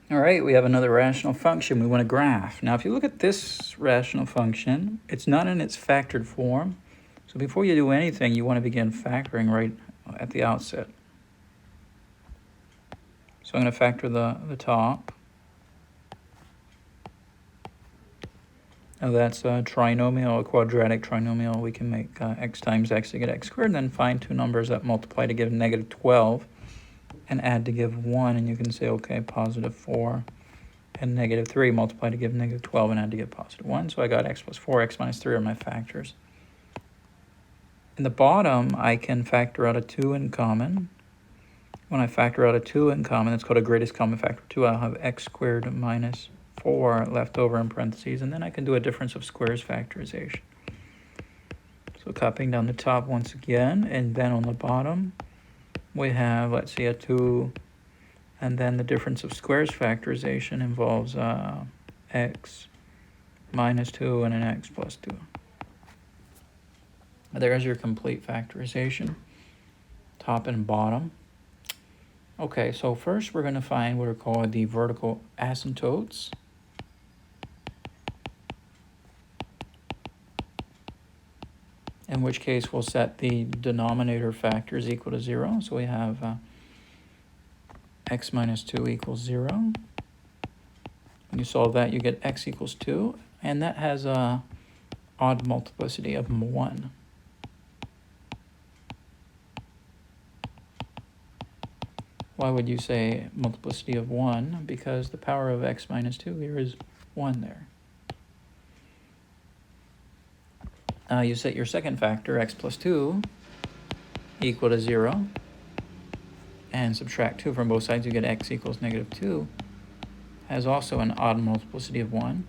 All right, we have another rational function we want to graph. Now, if you look at this rational function, it's not in its factored form. So before you do anything, you want to begin factoring right at the outset. So I'm going to factor the top. Now that's a trinomial, a quadratic trinomial. We can make x times x to get x squared, and then find two numbers that multiply to give negative 12 and add to give 1. And you can say, okay, positive 4 and negative 3 multiply to give negative 12 and add to give positive 1. So I got x plus 4, x minus 3 are my factors. In the bottom, I can factor out a 2 in common. When I factor out a 2 in common, it's called a greatest common factor 2. I'll have x squared minus 4 left over in parentheses, and then I can do a difference of squares factorization. So copying down the top once again, and then on the bottom, we have, let's see, a 2, and then the difference of squares factorization involves x minus 2 and an x plus 2. There's your complete factorization, top and bottom. Okay, so first we're going to find what are called the vertical asymptotes. In which case we'll set the denominator factors equal to 0. So we have x minus 2 equals 0. When you solve that, you get x equals 2, and that has a odd multiplicity of 1. Why would you say multiplicity of 1? Because the power of x minus 2 here is 1 there. You set your second factor, x plus 2, equal to 0, and subtract 2 from both sides, you get x equals negative 2. Has also an odd multiplicity of 1.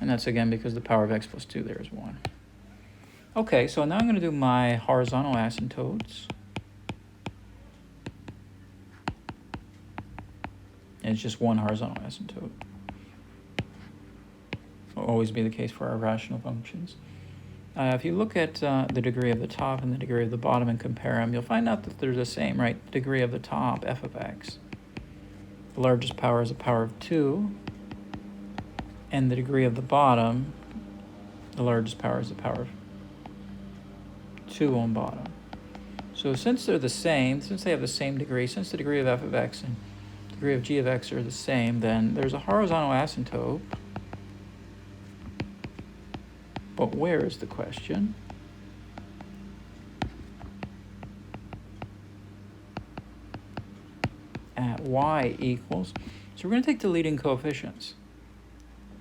And that's again because the power of x plus 2 there is 1. Okay, so now I'm going to do my horizontal asymptotes. And it's just one horizontal asymptote. Will always be the case for our rational functions. If you look at the degree of the top and the degree of the bottom and compare them, you'll find out that they're the same, right? The degree of the top, f of x. The largest power is a power of 2. And the degree of the bottom, the largest power is a power of 2 on bottom. So since they're the same, since they have the same degree, since the degree of f of x and the degree of g of x are the same, then there's a horizontal asymptote. But where is the question? At y equals, so we're going to take the leading coefficients.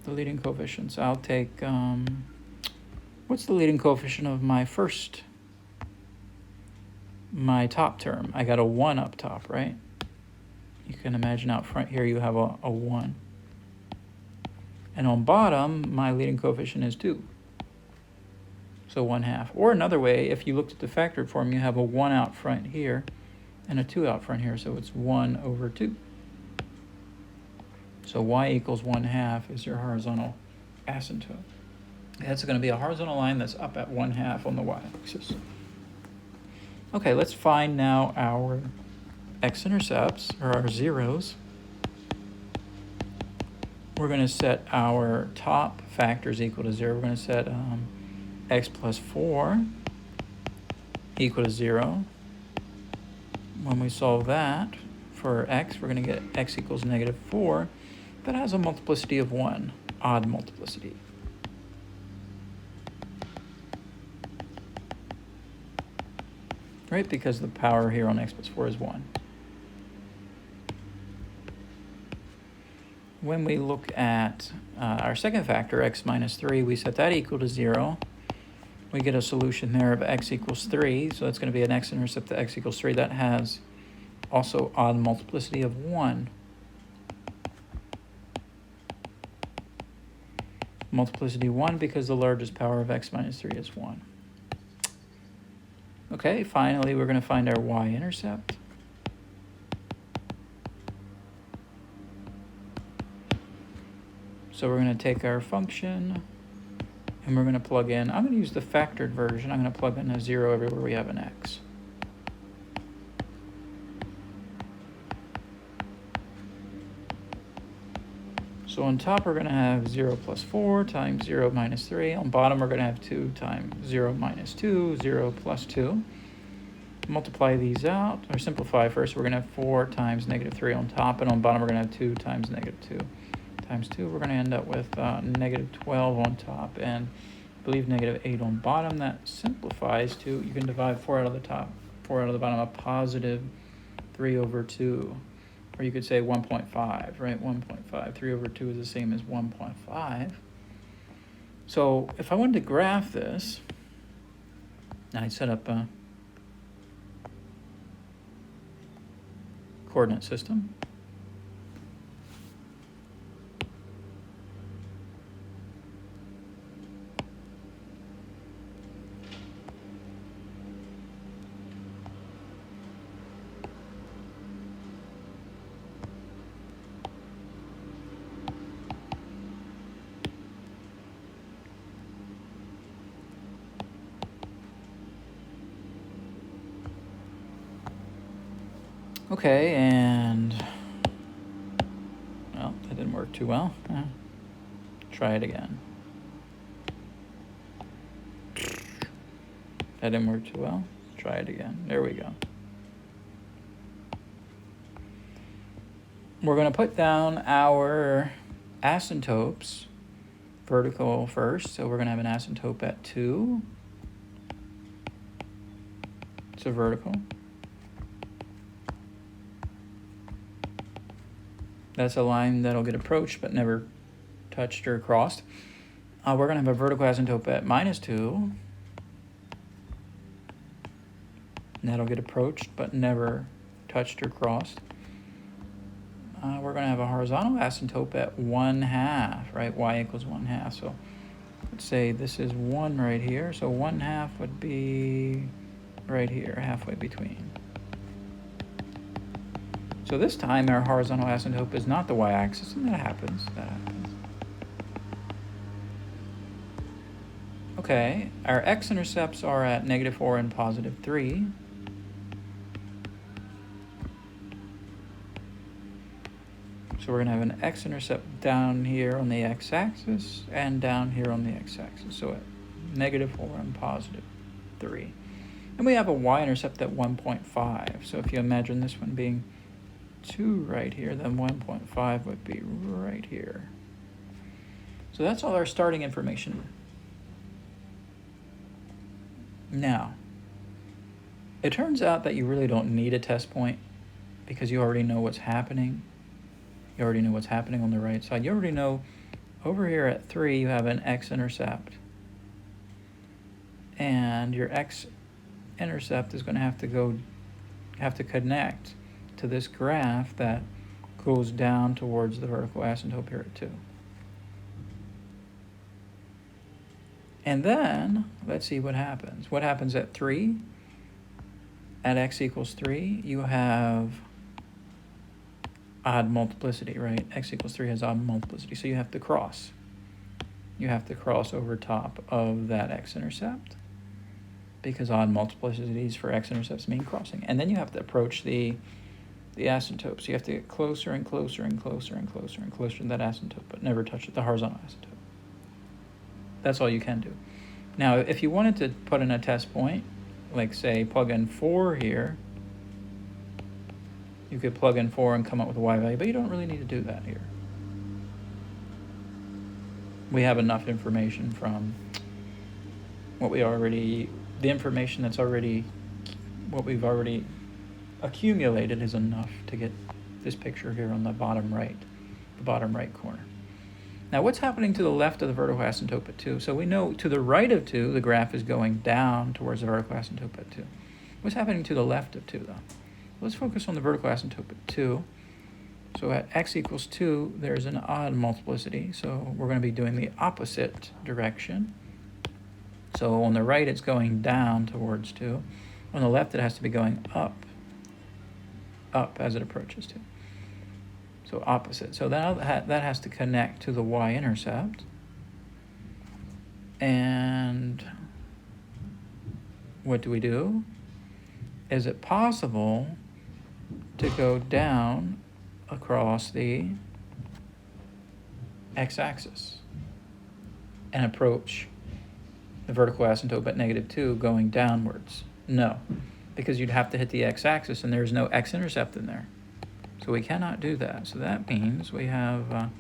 The leading coefficients, I'll take, what's the leading coefficient of my top term? I got a 1 up top, right? You can imagine out front here you have a 1. And on bottom, my leading coefficient is 2. So 1/2. Or another way, if you looked at the factored form, you have a 1 out front here and a 2 out front here, so it's 1 over 2. So y equals 1/2 is your horizontal asymptote. That's going to be a horizontal line that's up at 1/2 on the y-axis. Okay, let's find now our x-intercepts, or our zeros. We're going to set our top factors equal to 0. We're going to set x plus 4 equal to 0. When we solve that for x, we're going to get x equals negative 4. That has a multiplicity of 1, odd multiplicity. Right, because the power here on x plus 4 is 1. When we look at our second factor, x minus 3, we set that equal to 0. We get a solution there of x equals 3, so that's going to be an x-intercept to x equals 3. That has also odd multiplicity of 1. Multiplicity 1 because the largest power of x minus 3 is 1. Okay, finally we're going to find our y-intercept. So we're going to take our function and we're going to plug in, I'm going to use the factored version, I'm going to plug in a 0 everywhere we have an x. So on top, we're going to have 0 plus 4 times 0 minus 3. On bottom, we're going to have 2 times 0 minus 2, 0 plus 2. Multiply these out, or simplify first. We're going to have 4 times negative 3 on top, and on bottom, we're going to have 2 times negative 2. Times 2, we're going to end up with negative 12 on top, and I believe negative 8 on bottom. That simplifies to, you can divide 4 out of the top, 4 out of the bottom, a positive 3 over 2. Or you could say 1.5, right? 1.5. 3 over 2 is the same as 1.5. So if I wanted to graph this, I'd set up a coordinate system. Okay, and well, that didn't work too well. Try it again. That didn't work too well. Try it again. There we go. We're going to put down our asymptotes vertical first. So we're going to have an asymptote at 2. It's a vertical. That's a line that'll get approached but never touched or crossed. We're going to have a vertical asymptote at minus 2. And that'll get approached but never touched or crossed. We're going to have a horizontal asymptote at 1/2, right? Y equals 1/2. So let's say this is 1 right here. So 1/2 would be right here, halfway between. So this time our horizontal asymptote is not the y-axis, and that happens. Okay, our x-intercepts are at -4 and +3. So we're going to have an x-intercept down here on the x-axis and down here on the x-axis. So at -4 and +3. And we have a y-intercept at 1.5. So if you imagine this one being 2 right here, then 1.5 would be right here. So that's all our starting information. Now, it turns out that you really don't need a test point because you already know what's happening. You already know what's happening on the right side. You already know over here at 3 you have an x-intercept. And your x-intercept is going to have to connect to this graph that goes down towards the vertical asymptote here at 2. And then, let's see what happens. What happens at 3? At x equals 3, you have odd multiplicity, right? X equals 3 has odd multiplicity, so you have to cross. You have to cross over top of that x-intercept because odd multiplicities for x-intercepts mean crossing. And then you have to approach the asymptote. So you have to get closer and closer and closer and closer and closer to that asymptote, but never touch the horizontal asymptote. That's all you can do. Now, if you wanted to put in a test point, like say plug in 4 here, you could plug in 4 and come up with a y value, but you don't really need to do that here. We have enough information from what the information that's already, what we've already accumulated is enough to get this picture here on the bottom right corner. Now, what's happening to the left of the vertical asymptote at 2? So we know to the right of 2, the graph is going down towards the vertical asymptote at 2. What's happening to the left of 2, though? Let's focus on the vertical asymptote at 2. So at x equals 2, there's an odd multiplicity. So we're going to be doing the opposite direction. So on the right, it's going down towards 2. On the left, it has to be going up as it approaches 2. So opposite. So that has to connect to the y-intercept. And what do? Is it possible to go down across the x-axis and approach the vertical asymptote at -2 going downwards? No, because you'd have to hit the x-axis and there's no x-intercept in there. So we cannot do that. So that means we have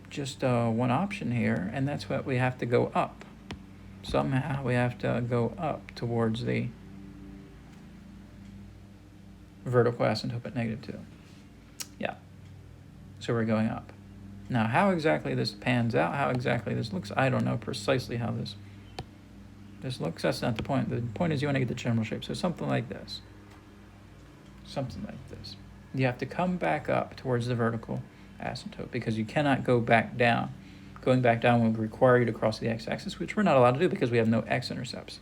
just one option here, and that's what we have to go up. Somehow we have to go up towards the vertical asymptote at -2. Yeah, so we're going up. Now how exactly this pans out, how exactly this looks, I don't know precisely how this looks. That's not the point. The point is you want to get the general shape. So something like this. Something like this. You have to come back up towards the vertical asymptote because you cannot go back down. Going back down will require you to cross the x-axis, which we're not allowed to do because we have no x-intercepts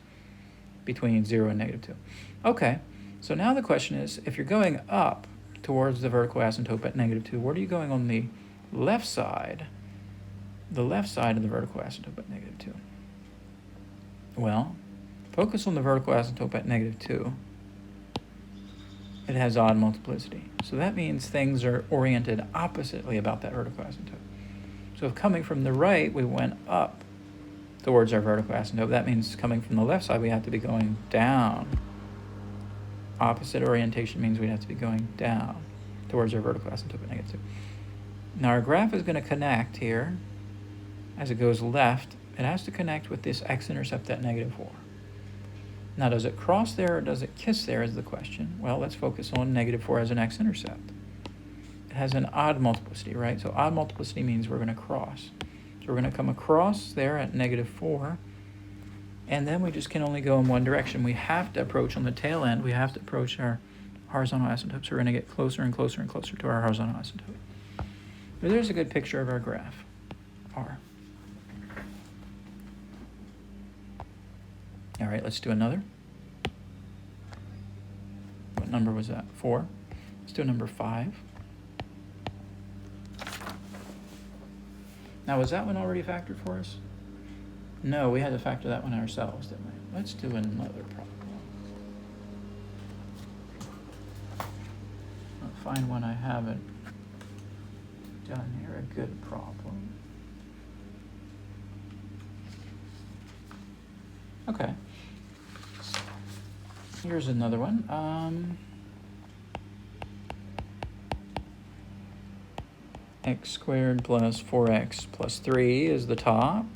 between 0 and -2. Okay, so now the question is, if you're going up towards the vertical asymptote at -2, where are you going on the left side? The left side of the vertical asymptote at -2. Well, focus on the vertical asymptote at -2. It has odd multiplicity. So that means things are oriented oppositely about that vertical asymptote. So if coming from the right, we went up towards our vertical asymptote, that means coming from the left side, we have to be going down. Opposite orientation means we'd have to be going down towards our vertical asymptote at -2. Now our graph is going to connect here. As it goes left, it has to connect with this x-intercept at -4. Now, does it cross there or does it kiss there is the question. Well, let's focus on -4 as an x-intercept. It has an odd multiplicity, right? So odd multiplicity means we're going to cross. So we're going to come across there at -4, and then we just can only go in one direction. We have to approach on the tail end. We have to approach our horizontal asymptote. So we're going to get closer and closer and closer to our horizontal asymptote. But there's a good picture of our graph, R. All right, let's do another. What number was that? 4. Let's do number 5. Now, was that one already factored for us? No, we had to factor that one ourselves, didn't we? Let's do another problem. I'll find one I haven't done here, a good problem. Okay. Here's another one. X squared plus 4x plus 3 is the top,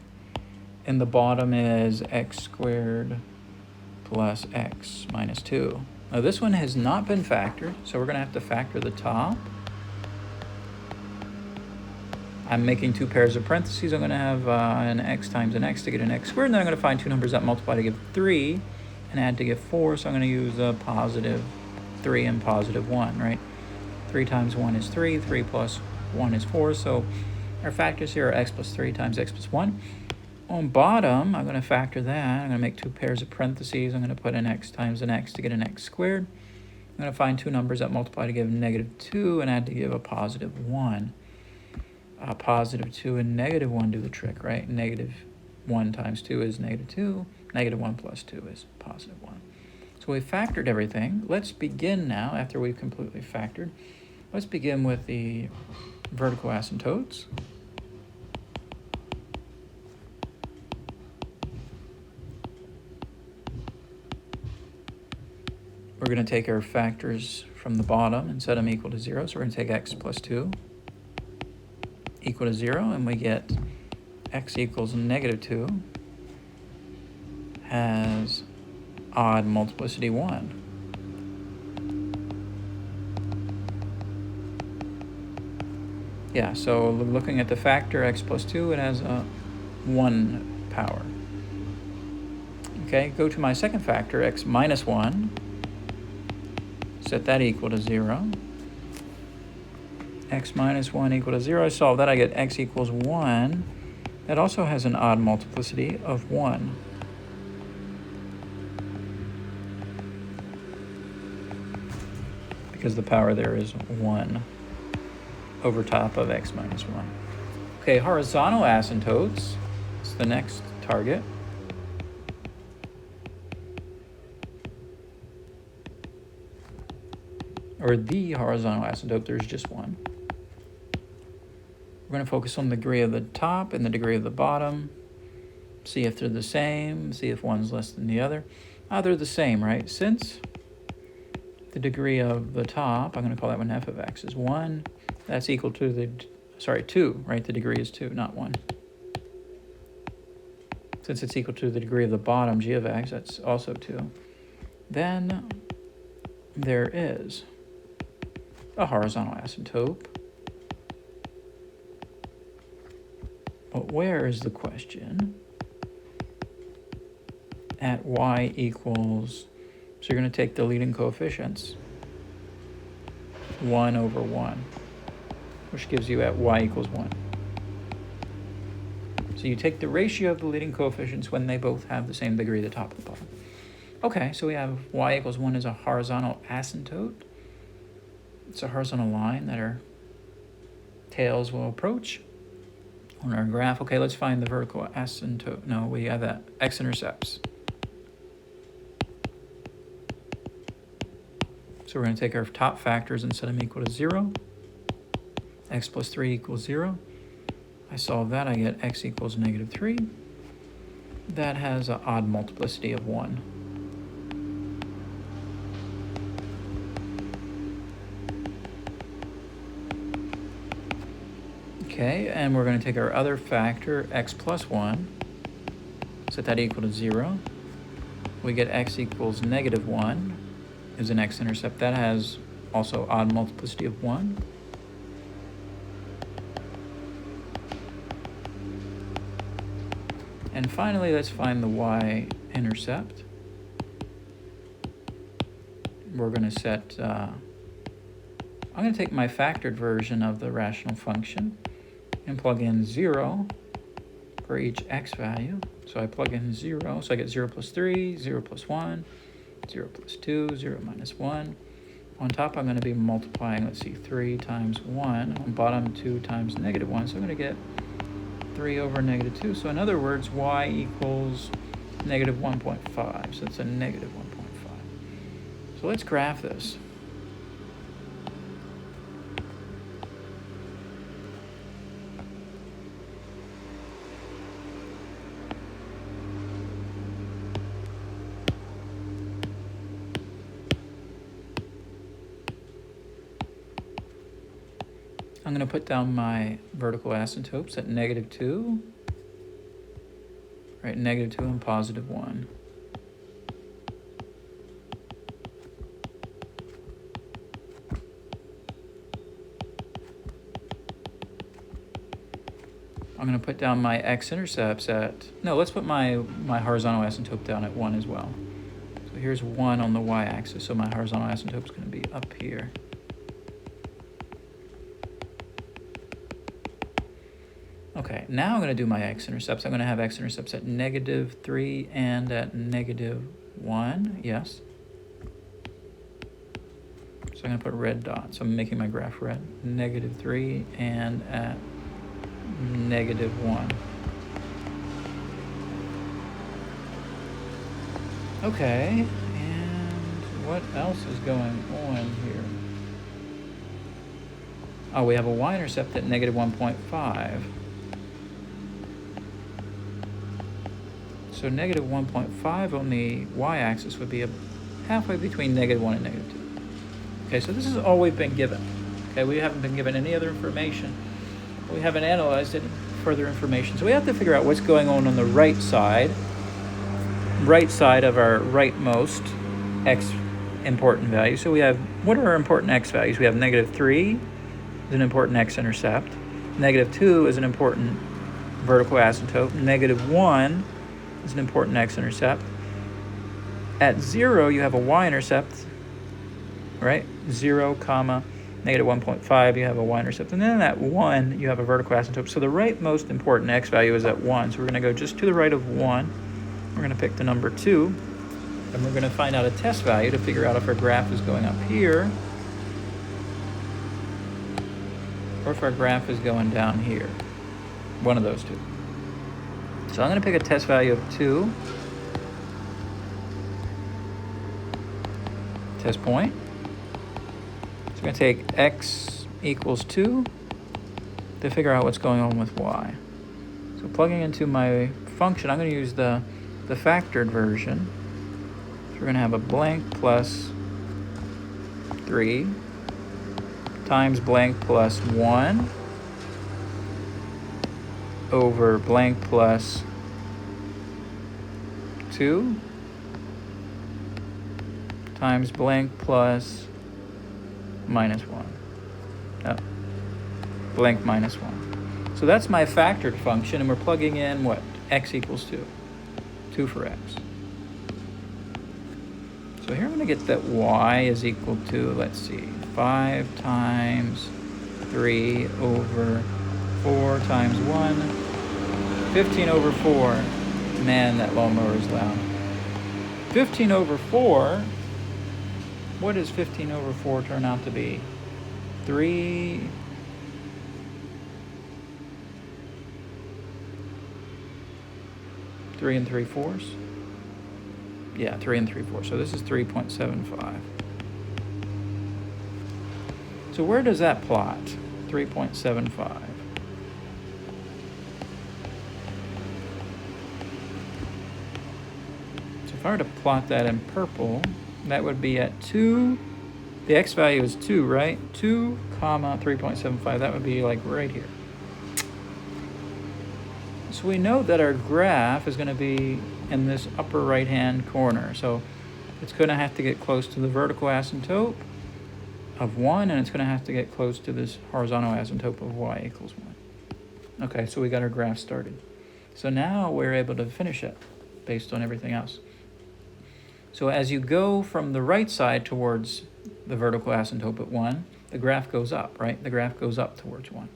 and the bottom is x squared plus x minus 2. Now this one has not been factored, so we're going to have to factor the top. I'm making 2 pairs of parentheses. I'm going to have an x times an x to get an x squared, and then I'm going to find 2 numbers that multiply to give 3 and add to give 4, so I'm going to use a positive 3 and positive 1, right? 3 times 1 is 3, 3 plus 1 is 4, so our factors here are x plus 3 times x plus 1. On bottom, I'm going to factor that. I'm going to make 2 pairs of parentheses. I'm going to put an x times an x to get an x squared. I'm going to find 2 numbers that multiply to give -2 and add to give a positive 1. Positive 2 and -1 do the trick, right? -1 times 2 is -2. -1 plus 2 is positive 1. So we've factored everything. Let's begin now, after we've completely factored. Let's begin with the vertical asymptotes. We're going to take our factors from the bottom and set them equal to 0. So we're going to take x plus 2 equal to 0, and we get x equals -2 has odd multiplicity 1. Yeah, so looking at the factor x plus 2, it has a 1 power. Okay, go to my second factor, x minus 1. Set that equal to 0. X minus 1 equal to 0. I solve that, I get x equals 1. That also has an odd multiplicity of 1. Because the power there is 1 over top of x minus 1. Okay, horizontal asymptotes is the next target. Or the horizontal asymptote, there's just one. We're going to focus on the degree of the top and the degree of the bottom. See if they're the same, see if one's less than the other. They're the same, right? Since the degree of the top, I'm going to call that one f of x, is 1. That's equal to 2, right? The degree is 2, not 1. Since it's equal to the degree of the bottom, g of x, that's also 2. Then there is a horizontal asymptote. But where is the question? At y equals, so you're going to take the leading coefficients, 1 over 1, which gives you at y equals 1. So you take the ratio of the leading coefficients when they both have the same degree, the top and the bottom. Okay, so we have y equals 1 is a horizontal asymptote. It's a horizontal line that our tails will approach on our graph. Okay, let's find the vertical asymptote. No, we have that X-intercepts. So we're going to take our top factors and set them equal to 0. X plus 3 equals 0. I solve that, I get x equals negative 3. That has an odd multiplicity of 1. Okay, and we're going to take our other factor, x plus 1, set that equal to 0. We get x equals negative 1 is an x-intercept. That has also odd multiplicity of 1. And finally, let's find the y-intercept. We're going to set, I'm going to take my factored version of the rational function and plug in 0 for each x value. So I plug in 0, so I get 0 plus 3, 0 plus 1, 0 plus 2, 0 minus 1. On top, I'm going to be multiplying, let's see, 3 times 1. On bottom, 2 times negative 1. So I'm going to get 3 over negative 2. So in other words, y equals negative 1.5. So it's a negative 1.5. So let's graph this. I'm going to put down my vertical asymptotes at negative 2, right, negative 2 and positive 1. I'm going to put down my x-intercepts at, no, let's put my horizontal asymptote down at 1 as well. So here's 1 on the y-axis, so my horizontal asymptote is going to be up here. Okay, now I'm going to do my x-intercepts. I'm going to have x-intercepts at negative 3 and at negative 1, yes. So I'm going to put red dots. I'm making my graph red. Negative 3 and at negative 1. Okay, and what else is going on here? Oh, we have a y-intercept at negative 1.5. So negative 1.5 on the y-axis would be halfway between negative 1 and negative 2. Okay, so this is all we've been given. Okay, we haven't been given any other information. We haven't analyzed any further information. So we have to figure out what's going on the right side of our rightmost x important value. So we have, what are our important x values? We have negative 3 is an important x-intercept. Negative 2 is an important vertical asymptote. Negative 1 is an important x-intercept. At 0, you have a y-intercept, right? 0, comma, negative 1.5, you have a y-intercept. And then at 1, you have a vertical asymptote. So the rightmost important x value is at 1. So we're going to go just to the right of 1. We're going to pick the number 2. And we're going to find out a test value to figure out if our graph is going up here or if our graph is going down here. One of those two. So I'm going to pick a test value of 2. Test point. So I'm going to take x equals 2 to figure out what's going on with y. So plugging into my function, I'm going to use the factored version. So we're going to have a blank plus 3 times blank plus 1 over blank plus 2 times blank plus minus 1. Oh, blank minus 1. So that's my factored function, and we're plugging in what? X equals 2. 2 for x. So here I'm going to get that y is equal to, let's see, 5 times 3 over 4 times 1. 15 over 4. Man, that lawnmower is loud. 15 over 4. What does 15 over 4 turn out to be? 3 3 3/4. Yeah, 3 3/4. So this is 3.75. So where does that plot? 3.75. So if I were to plot that in purple, that would be at 2. The x value is 2, right? 2, comma 3.75. That would be like right here. So we know that our graph is going to be in this upper right-hand corner. So it's going to have to get close to the vertical asymptote of 1, and it's going to have to get close to this horizontal asymptote of y equals 1. Okay, so we got our graph started. So now we're able to finish it based on everything else. So as you go from the right side towards the vertical asymptote at 1, the graph goes up, right? The graph goes up towards 1.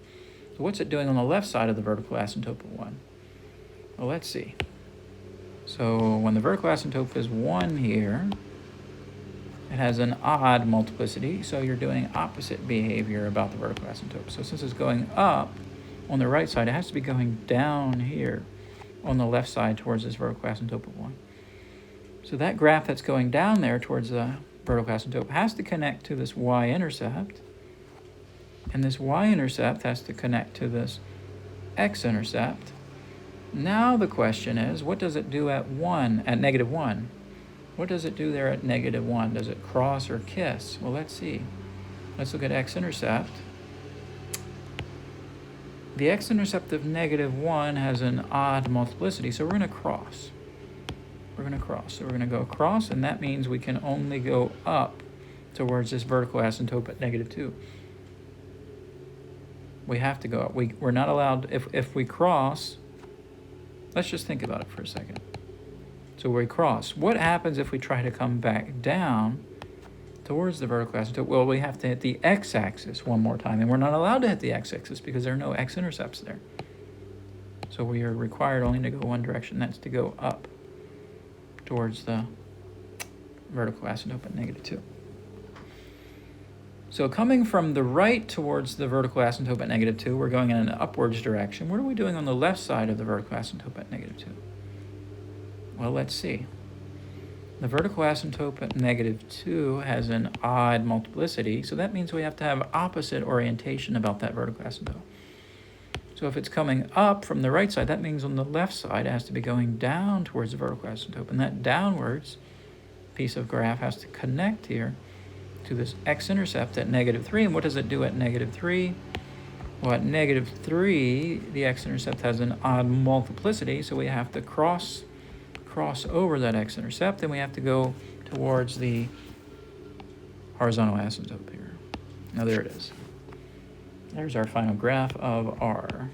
So what's it doing on the left side of the vertical asymptote at 1? Well, let's see. So when the vertical asymptote is 1 here, it has an odd multiplicity, so you're doing opposite behavior about the vertical asymptote. So since it's going up on the right side, it has to be going down here on the left side towards this vertical asymptote of 1. So that graph that's going down there towards the vertical asymptote has to connect to this Y-intercept, and this Y-intercept has to connect to this X-intercept. Now the question is, what does it do at negative 1? What does it do there at negative 1? Does it cross or kiss? Well, let's see. Let's look at X-intercept. The X-intercept of negative 1 has an odd multiplicity, so we're going to cross. We're going to cross. So we're going to go across, and that means we can only go up towards this vertical asymptote at negative 2. We have to go up. We're not allowed, if we cross, let's just think about it for a second. So we cross. What happens if we try to come back down towards the vertical asymptote? Well, we have to hit the x-axis one more time, and we're not allowed to hit the x-axis because there are no x-intercepts there. So we are required only to go one direction. That's to go up towards the vertical asymptote at negative 2. So coming from the right towards the vertical asymptote at negative 2, we're going in an upwards direction. What are we doing on the left side of the vertical asymptote at negative 2? Well, let's see. The vertical asymptote at negative 2 has an odd multiplicity, so that means we have to have opposite orientation about that vertical asymptote. So if it's coming up from the right side, that means on the left side it has to be going down towards the vertical asymptote, and that downwards piece of graph has to connect here to this x-intercept at negative 3. And what does it do at negative 3? Well, at negative 3, the x-intercept has an odd multiplicity, so we have to cross over that x-intercept, and we have to go towards the horizontal asymptote here. Now there it is. There's our final graph of R.